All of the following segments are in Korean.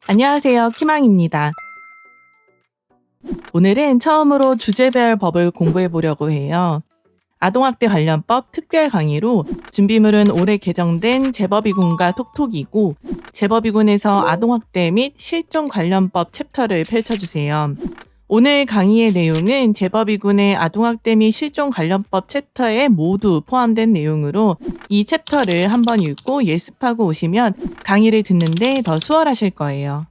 안녕하세요. 키망입니다. 오늘은 처음으로 주제별 법을 공부해 보려고 해요. 아동학대 관련법 특별 강의로 준비물은 올해 개정된 재법이군과 톡톡이고 재법이군에서 아동학대 및 실종 관련법 챕터를 펼쳐주세요. 오늘 강의의 내용은 재법이군의 아동학대 및 실종 관련법 챕터에 모두 포함된 내용으로 이 챕터를 한번 읽고 예습하고 오시면 강의를 듣는데 더 수월하실 거예요.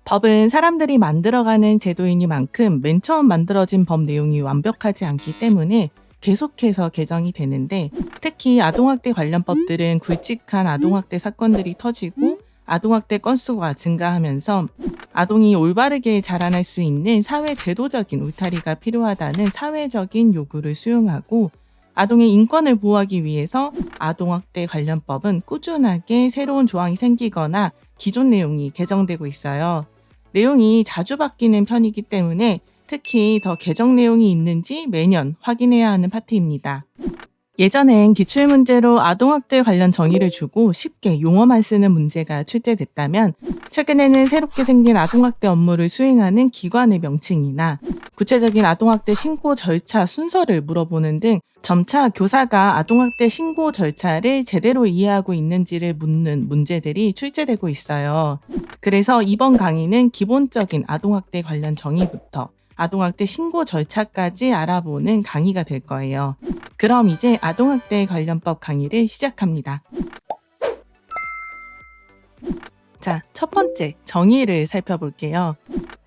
법은 사람들이 만들어가는 제도이니만큼 맨 처음 만들어진 법 내용이 완벽하지 않기 때문에 계속해서 개정이 되는데, 특히 아동학대 관련 법들은 굵직한 아동학대 사건들이 터지고 아동학대 건수가 증가하면서 아동이 올바르게 자라날 수 있는 사회 제도적인 울타리가 필요하다는 사회적인 요구를 수용하고, 아동의 인권을 보호하기 위해서 아동학대 관련법은 꾸준하게 새로운 조항이 생기거나 기존 내용이 개정되고 있어요. 내용이 자주 바뀌는 편이기 때문에 특히 더 개정 내용이 있는지 매년 확인해야 하는 파트입니다. 예전엔 기출문제로 아동학대 관련 정의를 주고 쉽게 용어만 쓰는 문제가 출제됐다면, 최근에는 새롭게 생긴 아동학대 업무를 수행하는 기관의 명칭이나 구체적인 아동학대 신고 절차 순서를 물어보는 등 점차 교사가 아동학대 신고 절차를 제대로 이해하고 있는지를 묻는 문제들이 출제되고 있어요. 그래서 이번 강의는 기본적인 아동학대 관련 정의부터 아동학대 신고 절차까지 알아보는 강의가 될 거예요. 그럼 이제 아동학대 관련법 강의를 시작합니다. 자, 첫 번째 정의를 살펴볼게요.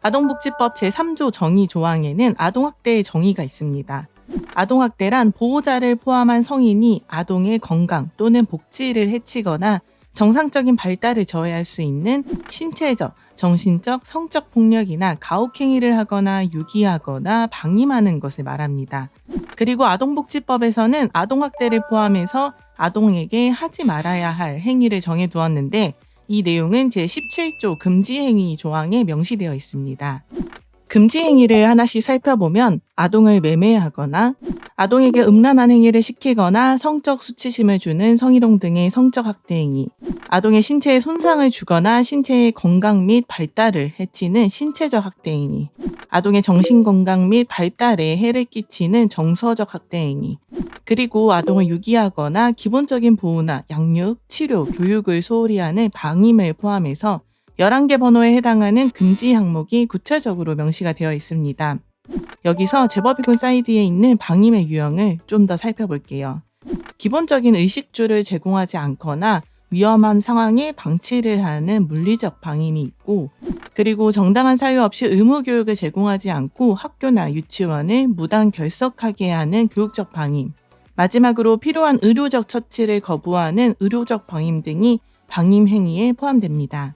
아동복지법 제3조 정의 조항에는 아동학대의 정의가 있습니다. 아동학대란 보호자를 포함한 성인이 아동의 건강 또는 복지를 해치거나 정상적인 발달을 저해할 수 있는 신체적, 정신적, 성적 폭력이나 가혹행위를 하거나 유기하거나 방임하는 것을 말합니다. 그리고 아동복지법에서는 아동학대를 포함해서 아동에게 하지 말아야 할 행위를 정해두었는데, 이 내용은 제17조 금지행위 조항에 명시되어 있습니다. 금지행위를 하나씩 살펴보면 아동을 매매하거나 아동에게 음란한 행위를 시키거나 성적 수치심을 주는 성희롱 등의 성적 학대 행위, 아동의 신체에 손상을 주거나 신체의 건강 및 발달을 해치는 신체적 학대 행위, 아동의 정신건강 및 발달에 해를 끼치는 정서적 학대 행위, 그리고 아동을 유기하거나 기본적인 보호나 양육, 치료, 교육을 소홀히 하는 방임을 포함해서 11개 번호에 해당하는 금지 항목이 구체적으로 명시가 되어 있습니다. 여기서 재법이군 사이드에 있는 방임의 유형을 좀 더 살펴볼게요. 기본적인 의식주를 제공하지 않거나 위험한 상황에 방치를 하는 물리적 방임이 있고, 그리고 정당한 사유 없이 의무 교육을 제공하지 않고 학교나 유치원을 무단 결석하게 하는 교육적 방임, 마지막으로 필요한 의료적 처치를 거부하는 의료적 방임 등이 방임 행위에 포함됩니다.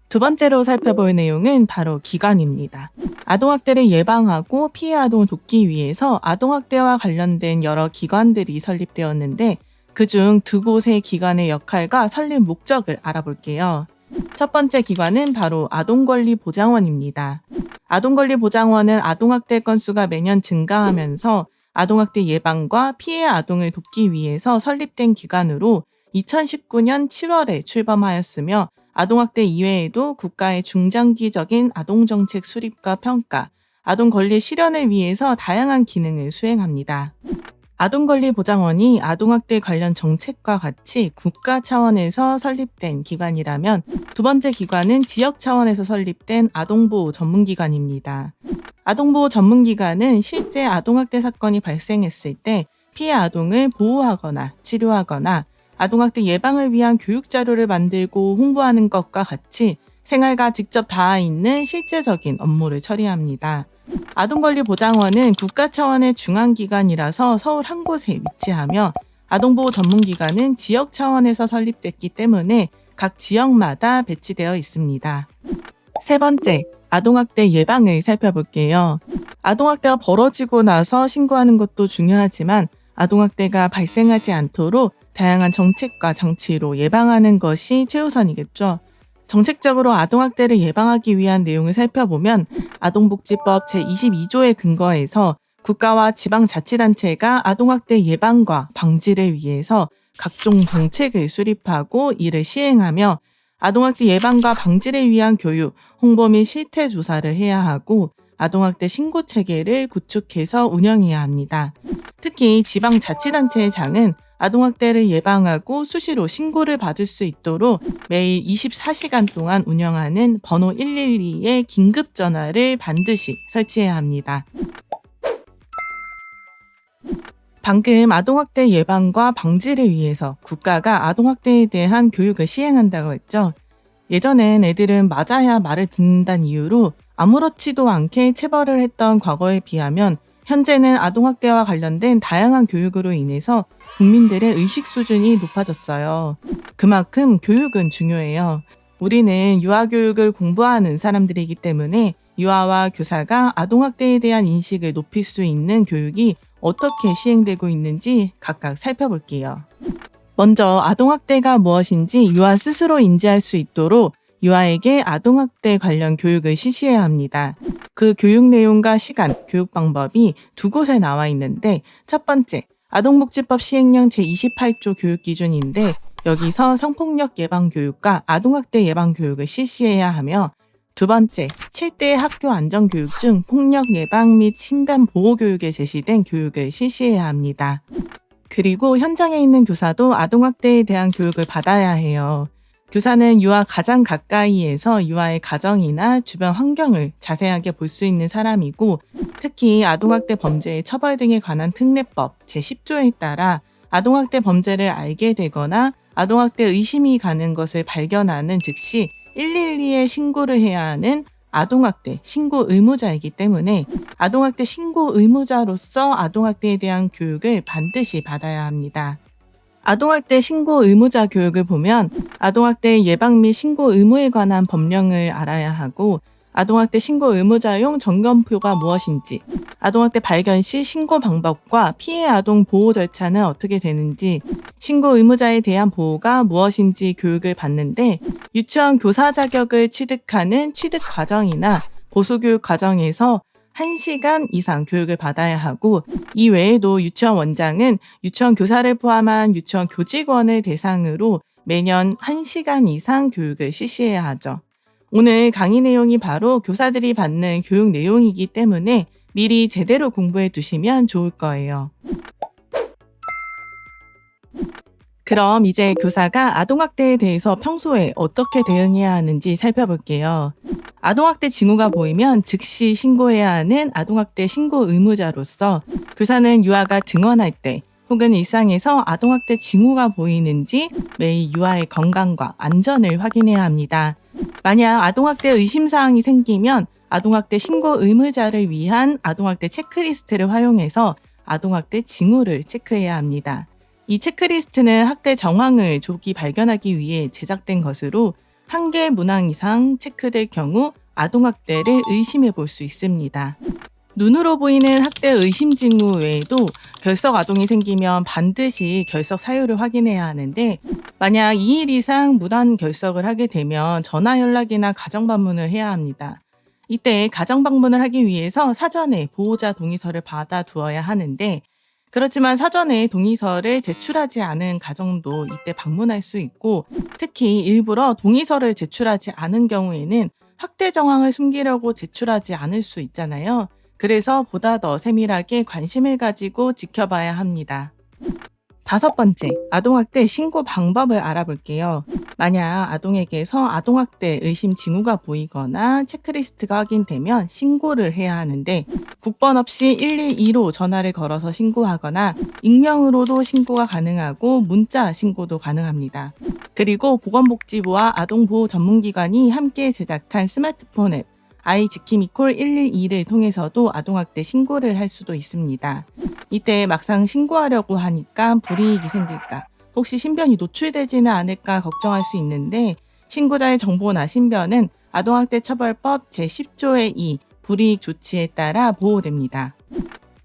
두 번째로 살펴볼 내용은 바로 기관입니다. 아동학대를 예방하고 피해 아동을 돕기 위해서 아동학대와 관련된 여러 기관들이 설립되었는데, 그중 두 곳의 기관의 역할과 설립 목적을 알아볼게요. 첫 번째 기관은 바로 아동권리보장원입니다. 아동권리보장원은 아동학대 건수가 매년 증가하면서 아동학대 예방과 피해 아동을 돕기 위해서 설립된 기관으로 2019년 7월에 출범하였으며, 아동학대 이외에도 국가의 중장기적인 아동정책 수립과 평가, 아동권리 실현을 위해서 다양한 기능을 수행합니다. 아동권리보장원이 아동학대 관련 정책과 같이 국가 차원에서 설립된 기관이라면, 두 번째 기관은 지역 차원에서 설립된 아동보호 전문기관입니다. 아동보호 전문기관은 실제 아동학대 사건이 발생했을 때 피해 아동을 보호하거나 치료하거나 아동학대 예방을 위한 교육자료를 만들고 홍보하는 것과 같이 생활과 직접 닿아 있는 실제적인 업무를 처리합니다. 아동권리보장원은 국가 차원의 중앙기관이라서 서울 한 곳에 위치하며, 아동보호 전문기관은 지역 차원에서 설립됐기 때문에 각 지역마다 배치되어 있습니다. 세 번째, 아동학대 예방을 살펴볼게요. 아동학대가 벌어지고 나서 신고하는 것도 중요하지만 아동학대가 발생하지 않도록 다양한 정책과 장치로 예방하는 것이 최우선이겠죠. 정책적으로 아동학대를 예방하기 위한 내용을 살펴보면 아동복지법 제22조에 근거해서 국가와 지방자치단체가 아동학대 예방과 방지를 위해서 각종 정책을 수립하고 이를 시행하며 아동학대 예방과 방지를 위한 교육, 홍보 및 실태 조사를 해야 하고 아동학대 신고 체계를 구축해서 운영해야 합니다. 특히 지방자치단체의 장은 아동학대를 예방하고 수시로 신고를 받을 수 있도록 매일 24시간 동안 운영하는 번호 112의 긴급전화를 반드시 설치해야 합니다. 방금 아동학대 예방과 방지를 위해서 국가가 아동학대에 대한 교육을 시행한다고 했죠. 예전엔 애들은 맞아야 말을 듣는다는 이유로 아무렇지도 않게 체벌을 했던 과거에 비하면 현재는 아동학대와 관련된 다양한 교육으로 인해서 국민들의 의식 수준이 높아졌어요. 그만큼 교육은 중요해요. 우리는 유아교육을 공부하는 사람들이기 때문에 유아와 교사가 아동학대에 대한 인식을 높일 수 있는 교육이 어떻게 시행되고 있는지 각각 살펴볼게요. 먼저 아동학대가 무엇인지 유아 스스로 인지할 수 있도록 유아에게 아동학대 관련 교육을 실시해야 합니다. 그 교육 내용과 시간, 교육 방법이 두 곳에 나와 있는데 첫 번째, 아동복지법 시행령 제28조 교육기준인데 여기서 성폭력 예방교육과 아동학대 예방교육을 실시해야 하며 두 번째, 7대 학교 안전교육 중 폭력 예방 및 신변 보호 교육에 제시된 교육을 실시해야 합니다. 그리고 현장에 있는 교사도 아동학대에 대한 교육을 받아야 해요. 교사는 유아 가장 가까이에서 유아의 가정이나 주변 환경을 자세하게 볼 수 있는 사람이고 특히 아동학대 범죄의 처벌 등에 관한 특례법 제10조에 따라 아동학대 범죄를 알게 되거나 아동학대 의심이 가는 것을 발견하는 즉시 112에 신고를 해야 하는 아동학대 신고 의무자이기 때문에 아동학대 신고 의무자로서 아동학대에 대한 교육을 반드시 받아야 합니다. 아동학대 신고 의무자 교육을 보면 아동학대 예방 및 신고 의무에 관한 법령을 알아야 하고 아동학대 신고 의무자용 점검표가 무엇인지, 아동학대 발견 시 신고 방법과 피해 아동 보호 절차는 어떻게 되는지, 신고 의무자에 대한 보호가 무엇인지 교육을 받는데 유치원 교사 자격을 취득하는 취득 과정이나 보수교육 과정에서 1시간 이상 교육을 받아야 하고 이 외에도 유치원 원장은 유치원 교사를 포함한 유치원 교직원을 대상으로 매년 1시간 이상 교육을 실시해야 하죠. 오늘 강의 내용이 바로 교사들이 받는 교육 내용이기 때문에 미리 제대로 공부해 두시면 좋을 거예요. 그럼 이제 교사가 아동학대에 대해서 평소에 어떻게 대응해야 하는지 살펴볼게요. 아동학대 징후가 보이면 즉시 신고해야 하는 아동학대 신고 의무자로서 교사는 유아가 등원할 때 혹은 일상에서 아동학대 징후가 보이는지 매일 유아의 건강과 안전을 확인해야 합니다. 만약 아동학대 의심사항이 생기면 아동학대 신고 의무자를 위한 아동학대 체크리스트를 활용해서 아동학대 징후를 체크해야 합니다. 이 체크리스트는 학대 정황을 조기 발견하기 위해 제작된 것으로 1개 문항 이상 체크될 경우 아동학대를 의심해 볼 수 있습니다. 눈으로 보이는 학대 의심 징후 외에도 결석 아동이 생기면 반드시 결석 사유를 확인해야 하는데 만약 2일 이상 무단 결석을 하게 되면 전화 연락이나 가정 방문을 해야 합니다. 이때 가정 방문을 하기 위해서 사전에 보호자 동의서를 받아 두어야 하는데 그렇지만 사전에 동의서를 제출하지 않은 가정도 이때 방문할 수 있고 특히 일부러 동의서를 제출하지 않은 경우에는 학대 정황을 숨기려고 제출하지 않을 수 있잖아요. 그래서 보다 더 세밀하게 관심을 가지고 지켜봐야 합니다. 5번째, 아동학대 신고 방법을 알아볼게요. 만약 아동에게서 아동학대 의심 징후가 보이거나 체크리스트가 확인되면 신고를 해야 하는데 국번 없이 112로 전화를 걸어서 신고하거나 익명으로도 신고가 가능하고 문자 신고도 가능합니다. 그리고 보건복지부와 아동보호 전문기관이 함께 제작한 스마트폰 앱 아이지킴이콜 112를 통해서도 아동학대 신고를 할 수도 있습니다. 이때 막상 신고하려고 하니까 불이익이 생길까, 혹시 신변이 노출되지는 않을까 걱정할 수 있는데 신고자의 정보나 신변은 아동학대 처벌법 제10조의 2 불이익 조치에 따라 보호됩니다.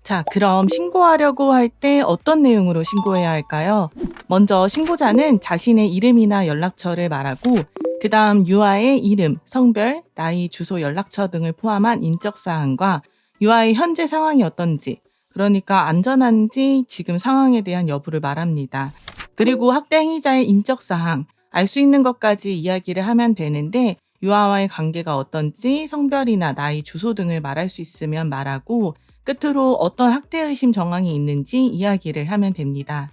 자, 그럼 신고하려고 할 때 어떤 내용으로 신고해야 할까요? 먼저 신고자는 자신의 이름이나 연락처를 말하고 그 다음 유아의 이름, 성별, 나이, 주소, 연락처 등을 포함한 인적사항과 유아의 현재 상황이 어떤지, 그러니까 안전한지 지금 상황에 대한 여부를 말합니다. 그리고 학대 행위자의 인적 사항, 알 수 있는 것까지 이야기를 하면 되는데 유아와의 관계가 어떤지 성별이나 나이, 주소 등을 말할 수 있으면 말하고 끝으로 어떤 학대 의심 정황이 있는지 이야기를 하면 됩니다.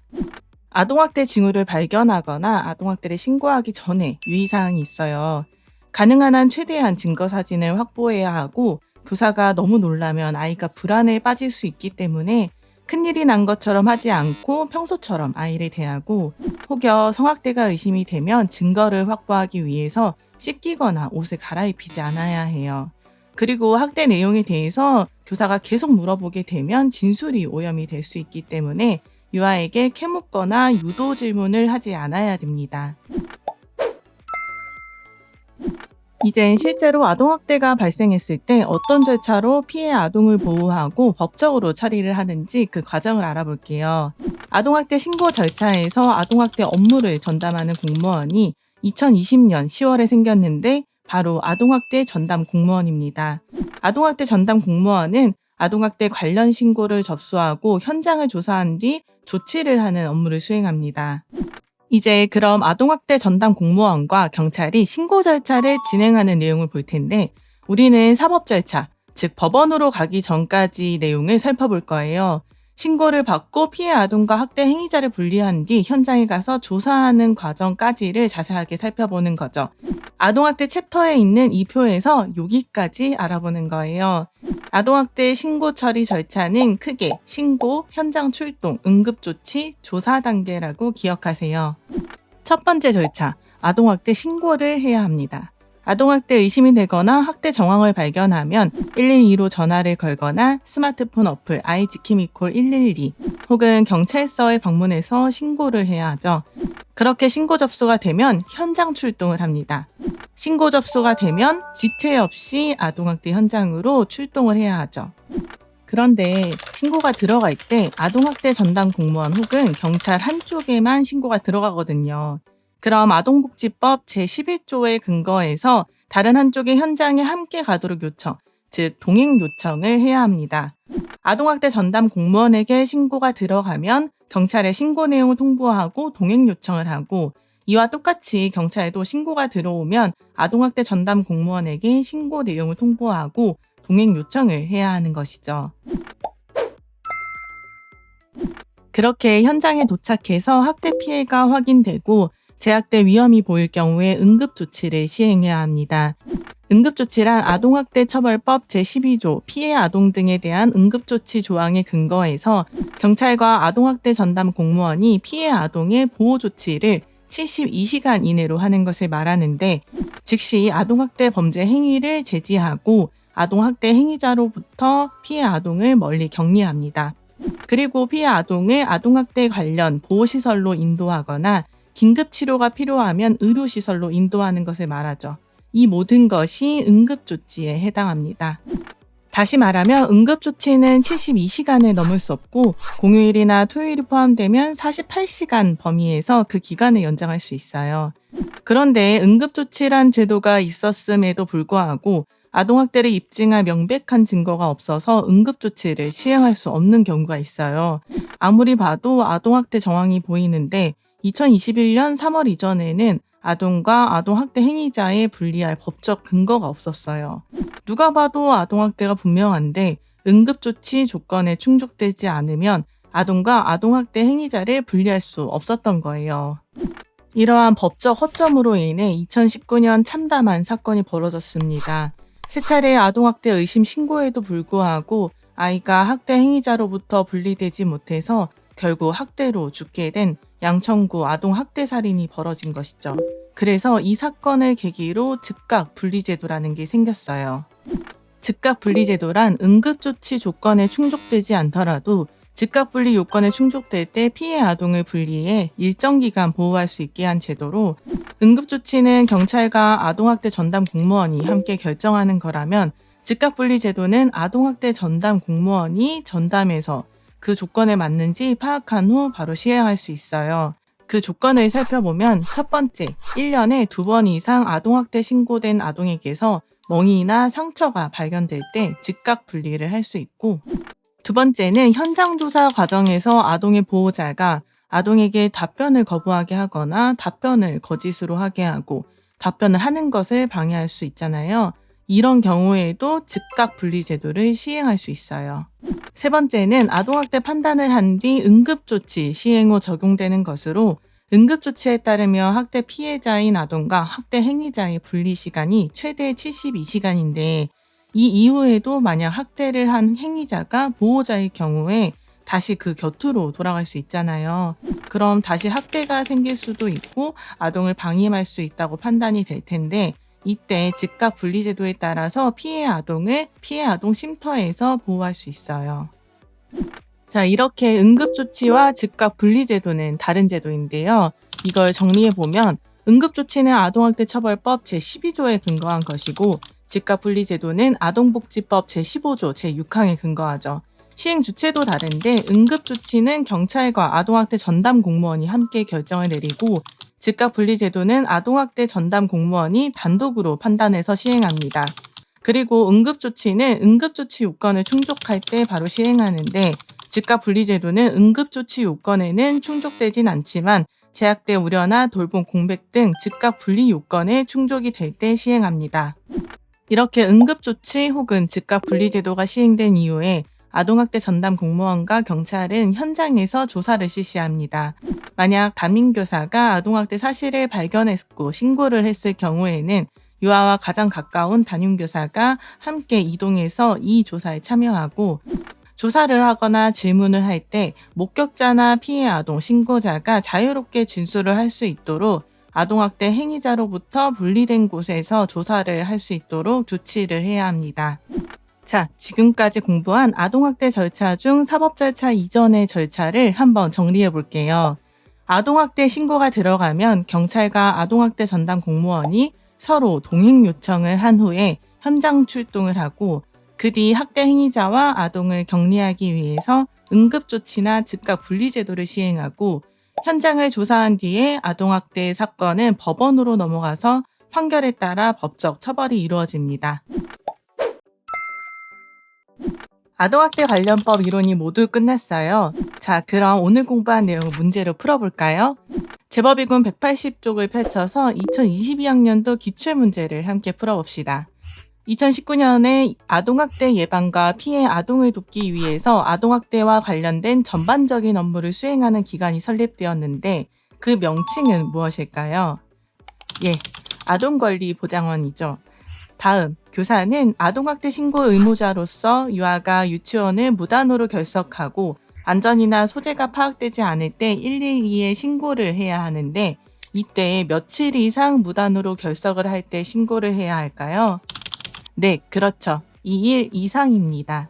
아동학대 징후를 발견하거나 아동학대를 신고하기 전에 유의사항이 있어요. 가능한 한 최대한 증거 사진을 확보해야 하고 교사가 너무 놀라면 아이가 불안에 빠질 수 있기 때문에 큰일이 난 것처럼 하지 않고 평소처럼 아이를 대하고 혹여 성학대가 의심이 되면 증거를 확보하기 위해서 씻기거나 옷을 갈아입히지 않아야 해요. 그리고 학대 내용에 대해서 교사가 계속 물어보게 되면 진술이 오염이 될 수 있기 때문에 유아에게 캐묻거나 유도 질문을 하지 않아야 됩니다. 이제 실제로 아동학대가 발생했을 때 어떤 절차로 피해 아동을 보호하고 법적으로 처리를 하는지 그 과정을 알아볼게요. 아동학대 신고 절차에서 아동학대 업무를 전담하는 공무원이 2020년 10월에 생겼는데 바로 아동학대 전담 공무원입니다. 아동학대 전담 공무원은 아동학대 관련 신고를 접수하고 현장을 조사한 뒤 조치를 하는 업무를 수행합니다. 이제 그럼 아동학대 전담 공무원과 경찰이 신고 절차를 진행하는 내용을 볼 텐데 우리는 사법 절차, 즉 법원으로 가기 전까지 내용을 살펴볼 거예요. 신고를 받고 피해 아동과 학대 행위자를 분리한 뒤 현장에 가서 조사하는 과정까지를 자세하게 살펴보는 거죠. 아동학대 챕터에 있는 이 표에서 여기까지 알아보는 거예요. 아동학대 신고 처리 절차는 크게 신고, 현장 출동, 응급조치, 조사 단계라고 기억하세요. 첫 번째 절차, 아동학대 신고를 해야 합니다. 아동학대 의심이 되거나 학대 정황을 발견하면 112로 전화를 걸거나 스마트폰 어플 아이지킴이콜 112 혹은 경찰서에 방문해서 신고를 해야 하죠. 그렇게 신고 접수가 되면 현장 출동을 합니다. 신고 접수가 되면 지체 없이 아동학대 현장으로 출동을 해야 하죠. 그런데 신고가 들어갈 때 아동학대 전담 공무원 혹은 경찰 한쪽에만 신고가 들어가거든요. 그럼 아동복지법 제11조에 근거해서 다른 한쪽의 현장에 함께 가도록 요청, 즉 동행 요청을 해야 합니다. 아동학대 전담 공무원에게 신고가 들어가면 경찰에 신고 내용을 통보하고 동행 요청을 하고 이와 똑같이 경찰에도 신고가 들어오면 아동학대 전담 공무원에게 신고 내용을 통보하고 동행 요청을 해야 하는 것이죠. 그렇게 현장에 도착해서 학대 피해가 확인되고 재학대 위험이 보일 경우에 응급조치를 시행해야 합니다. 응급조치란 아동학대처벌법 제12조 피해 아동 등에 대한 응급조치 조항에 근거해서 경찰과 아동학대 전담 공무원이 피해 아동의 보호조치를 72시간 이내로 하는 것을 말하는데 즉시 아동학대 범죄 행위를 제지하고 아동학대 행위자로부터 피해 아동을 멀리 격리합니다. 그리고 피해 아동을 아동학대 관련 보호시설로 인도하거나 긴급치료가 필요하면 의료시설로 인도하는 것을 말하죠. 이 모든 것이 응급조치에 해당합니다. 다시 말하면 응급조치는 72시간을 넘을 수 없고 공휴일이나 토요일이 포함되면 48시간 범위에서 그 기간을 연장할 수 있어요. 그런데 응급조치란 제도가 있었음에도 불구하고 아동학대를 입증할 명백한 증거가 없어서 응급조치를 시행할 수 없는 경우가 있어요. 아무리 봐도 아동학대 정황이 보이는데 2021년 3월 이전에는 아동과 아동학대 행위자의 분리할 법적 근거가 없었어요. 누가 봐도 아동학대가 분명한데 응급조치 조건에 충족되지 않으면 아동과 아동학대 행위자를 분리할 수 없었던 거예요. 이러한 법적 허점으로 인해 2019년 참담한 사건이 벌어졌습니다. 세 차례 아동학대 의심 신고에도 불구하고 아이가 학대 행위자로부터 분리되지 못해서 결국 학대로 죽게 된 양천구 아동학대살인이 벌어진 것이죠. 그래서 이 사건을 계기로 즉각 분리제도라는 게 생겼어요. 즉각 분리제도란 응급조치 조건에 충족되지 않더라도 즉각 분리 요건에 충족될 때 피해 아동을 분리해 일정 기간 보호할 수 있게 한 제도로 응급조치는 경찰과 아동학대 전담 공무원이 함께 결정하는 거라면 즉각 분리 제도는 아동학대 전담 공무원이 전담해서 그 조건에 맞는지 파악한 후 바로 시행할 수 있어요. 그 조건을 살펴보면 첫 번째, 1년에 2번 이상 아동학대 신고된 아동에게서 멍이나 상처가 발견될 때 즉각 분리를 할 수 있고 두 번째는 현장 조사 과정에서 아동의 보호자가 아동에게 답변을 거부하게 하거나 답변을 거짓으로 하게 하고 답변을 하는 것을 방해할 수 있잖아요. 이런 경우에도 즉각 분리 제도를 시행할 수 있어요. 세 번째는 아동학대 판단을 한 뒤 응급조치 시행 후 적용되는 것으로, 응급조치에 따르면 학대 피해자인 아동과 학대 행위자의 분리 시간이 최대 72시간인데, 이 이후에도 만약 학대를 한 행위자가 보호자의 경우에 다시 그 곁으로 돌아갈 수 있잖아요. 그럼 다시 학대가 생길 수도 있고 아동을 방임할 수 있다고 판단이 될 텐데, 이때 즉각 분리 제도에 따라서 피해 아동을 피해 아동 쉼터에서 보호할 수 있어요. 자, 이렇게 응급조치와 즉각 분리 제도는 다른 제도인데요. 이걸 정리해 보면, 응급조치는 아동학대 처벌법 제12조에 근거한 것이고, 즉각 분리 제도는 아동복지법 제15조 제6항에 근거하죠. 시행 주체도 다른데, 응급조치는 경찰과 아동학대 전담 공무원이 함께 결정을 내리고, 즉각 분리 제도는 아동학대 전담 공무원이 단독으로 판단해서 시행합니다. 그리고 응급조치는 응급조치 요건을 충족할 때 바로 시행하는데, 즉각 분리 제도는 응급조치 요건에는 충족되진 않지만 재학대 우려나 돌봄 공백 등 즉각 분리 요건에 충족이 될 때 시행합니다. 이렇게 응급조치 혹은 즉각 분리 제도가 시행된 이후에 아동학대 전담 공무원과 경찰은 현장에서 조사를 실시합니다. 만약 담임교사가 아동학대 사실을 발견했고 신고를 했을 경우에는 유아와 가장 가까운 담임교사가 함께 이동해서 이 조사에 참여하고, 조사를 하거나 질문을 할 때 목격자나 피해 아동 신고자가 자유롭게 진술을 할 수 있도록 아동학대 행위자로부터 분리된 곳에서 조사를 할 수 있도록 조치를 해야 합니다. 자, 지금까지 공부한 아동학대 절차 중 사법 절차 이전의 절차를 한번 정리해 볼게요. 아동학대 신고가 들어가면 경찰과 아동학대 전담 공무원이 서로 동행 요청을 한 후에 현장 출동을 하고, 그 뒤 학대 행위자와 아동을 격리하기 위해서 응급조치나 즉각 분리 제도를 시행하고, 현장을 조사한 뒤에 아동학대 사건은 법원으로 넘어가서 판결에 따라 법적 처벌이 이루어집니다. 아동학대 관련법 이론이 모두 끝났어요. 자, 그럼 오늘 공부한 내용을 문제로 풀어볼까요? 제법위군 180쪽을 펼쳐서 2022학년도 기출문제를 함께 풀어봅시다. 2019년에 아동학대 예방과 피해 아동을 돕기 위해서 아동학대와 관련된 전반적인 업무를 수행하는 기관이 설립되었는데, 그 명칭은 무엇일까요? 예, 아동권리보장원이죠. 다음, 교사는 아동학대 신고 의무자로서 유아가 유치원을 무단으로 결석하고 안전이나 소재가 파악되지 않을 때 112에 신고를 해야 하는데, 이때 며칠 이상 무단으로 결석을 할 때 신고를 해야 할까요? 네, 그렇죠. 2일 이상입니다.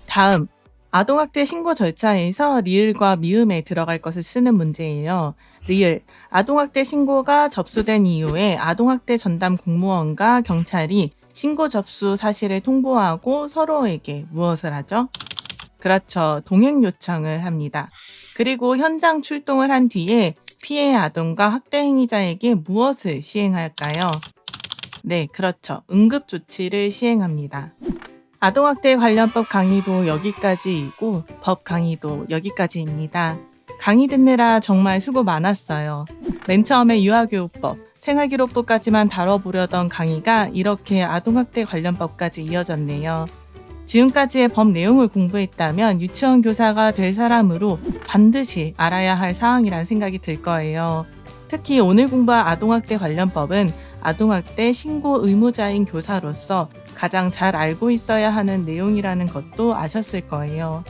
다음, 아동학대 신고 절차에서 리을과 미음에 들어갈 것을 쓰는 문제예요. 리을, 아동학대 신고가 접수된 이후에 아동학대 전담 공무원과 경찰이 신고 접수 사실을 통보하고 서로에게 무엇을 하죠? 그렇죠. 동행 요청을 합니다. 그리고 현장 출동을 한 뒤에 피해 아동과 학대 행위자에게 무엇을 시행할까요? 네, 그렇죠. 응급조치를 시행합니다. 아동학대 관련법 강의도 여기까지이고 법 강의도 여기까지입니다. 강의 듣느라 정말 수고 많았어요. 맨 처음에 유아교육법, 생활기록부까지만 다뤄보려던 강의가 이렇게 아동학대 관련법까지 이어졌네요. 지금까지의 법 내용을 공부했다면 유치원 교사가 될 사람으로 반드시 알아야 할 사항이란 생각이 들 거예요. 특히 오늘 공부한 아동학대 관련법은 아동학대 신고 의무자인 교사로서 가장 잘 알고 있어야 하는 내용이라는 것도 아셨을 거예요.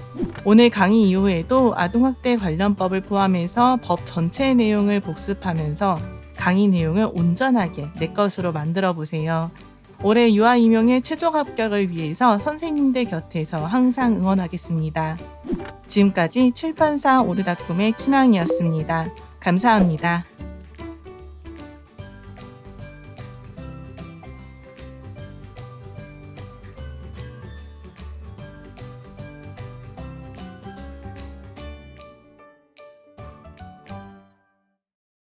오늘 강의 이후에도 아동학대 관련법을 포함해서 법 전체 내용을 복습하면서 강의 내용을 온전하게 내 것으로 만들어 보세요. 올해 유아 임용의 최종 합격을 위해서 선생님들 곁에서 항상 응원하겠습니다. 지금까지 출판사 오르다꿈의 키망이었습니다. 감사합니다.